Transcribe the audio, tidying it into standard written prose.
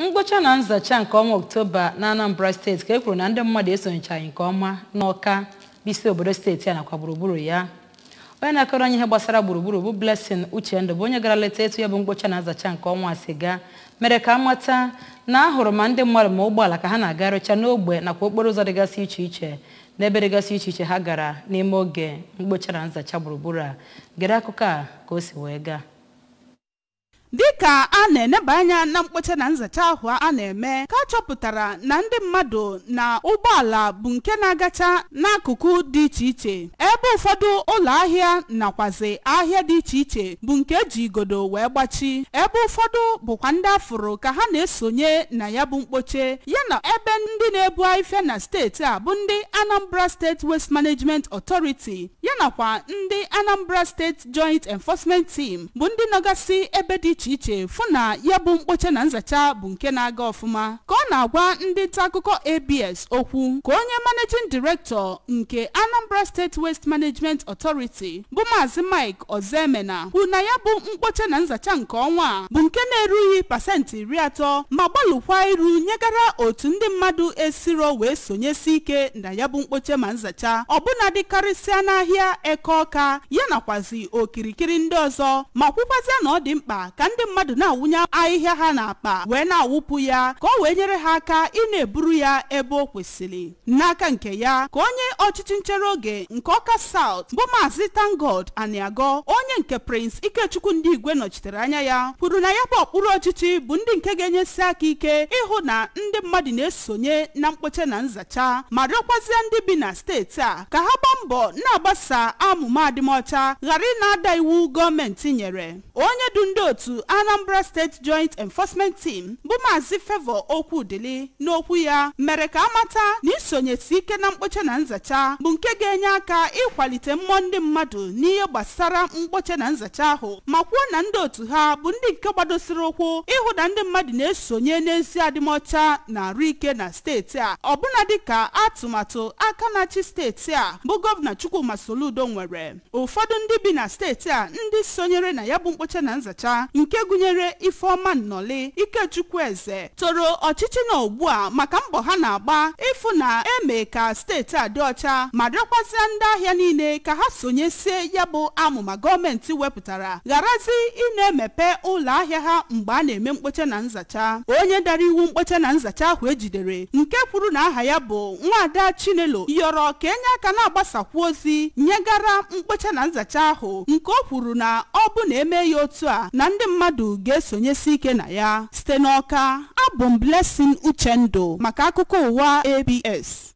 Mkpocha na Nzacha nke ọnwa Oktoba na Anambra State ka ekwuru na ndị mmadụ esonyechaghị nke ọma n'Awka bisi obodo steeti ya nakwa gburugburu ya. Onye na-akọrọ anyị ihe gbasara gburugburu bụ Blessing Uchendu bụ onye gara leta etu ya bụ Mkpocha na Nzacha nke ọnwa Siga mere ka amata na ahụrụ ma ndị mmadụ ma ụgbọala ka ha na-agarịcha n'ogbe nakwa okporo ụzọ dịgasị iche iche n'ebe dịgasị iche iche ha gara n'ime oge Mkpocha na Nzacha gburugburu a. Gere akụkọ a ka o si wee gaa. Dịka a na-eneba anya na mkpocha na nzacha ahụ a na-eme ka chọpụtara na ndị mmadụ na ụgbọala bụ nke na-agacha n'akụkụ dị iche iche ebe ụfọdụ ụlọ ahịa nakwazi ahịa dị iche iche bụ nke eji igodo wee gbachi ebe ụfọdụ bụkwa ndị afụrụ ka ha na-esonye na ya bụ mkpoche yana ebe ndị na-ebu ife na steeti a bụ ndị Anambra State Waste Management Authority yanakwa ndị Anambra State Joint Enforcement Team bụ ndị nọgasị ebe dị iche iche fụ na ya bụ mkpocha na nzacha bụ nke na-aga ọfụma ka ọ na-agwa ndị nta akụkọ ABS okwu ka onye Managing Director nke Anambra State Waste Management Authority bụ Maazị Mike Ozemena kwuru na ya bụ mkpocha na nzacha nke ọnwa a bụ nke na-erughị pasentị 30 ma gbalụkwa iru nyegara otu ndị mmadụ esiro wee sonyesi ike na ya bụ mkpocha ma nzacha ọbụna dịkarịsịa n'ahịa Eke Awka ya nakwazi okirikiri ndị ọzọ ma kwukwazịa na ọ dị mkpa ka ndị mmadụ na-awụnye ahịhịa ha n'akpa wee na-awụpụ ya ka o wee nyere ha aka ị na-eburu ya ebe o kwesịrị. N'aka nke ya ka onye ọchịchị nchere oge nke Awka South bụ Maazị Tangod Aniago onye nke Prince Ikechukwu ndị Igwe nọchitere anya ya kwuru na ya bụ okpuru ọchịchị bụ ndị nke ga-enyesi aka ike ịhụ na ndị mmadụ na-esonye na mkpocha na nzacha ma rịọkwazịa ndị bi na steeti a ka ha gbaa mbọ na-agbasa amụma adịmọcha ghara ị na-ada iwu gọọmenti nyere. Onye du ndị otu Anambra State Joint Enforcement Team bụ Maazị Favor Okwudili n'okwu ya mere ka amata na isonyesi ike na mkpocha na nzacha bụ nke ga-enye aka ịkwalite mmụọ ndị mmadụ n'ihe gbasara mkpocha na nzacha ahụ ma kwuo na ndị otu ha bụ ndị nke gbadosiri ụkwụ ịhụ na ndị mmadụ na-esonye n'ezi adịmọcha na arụ ike na steeti a ọbụna dịka atụmatụ aka na-achị steeti a bụ Gọvanọ Chukwuma Soludo nwere. Ụfọdụ ndị bi na steeti a ndị sonyere na ya bụ mkpocha na nzacha nke gụnyere Ifeoma Nnọli Ikechukwu Eze toro ọchịchị na ugbu a maka mbọ ha na-agba ịfụ na eme ka steeti a dị ọcha ma rịọkwazịa ndị ahịa niile ka ha sonyesie ya bụ amụma gọọmenti wepụtara gharazi ị na-emepe ụlọ ahịa ha mgbe a na-eme mkpocha na nzacha. Onye dara iwu mkpocha na nzacha ahụ ejidere nke kwuru na aha ya bụ Nwaada Chinelo yọrọ ka enye aka na-agbasakwu ozi nyegara mkpocha na nzacha ahụ nke o kwuru na ọ bụ na eme ya otu a na ndị mmadụ ga-esonyesi ike na ya. Site n'Awka, abụ m Blessing Uchendu maka akụkọ ụwa ABS.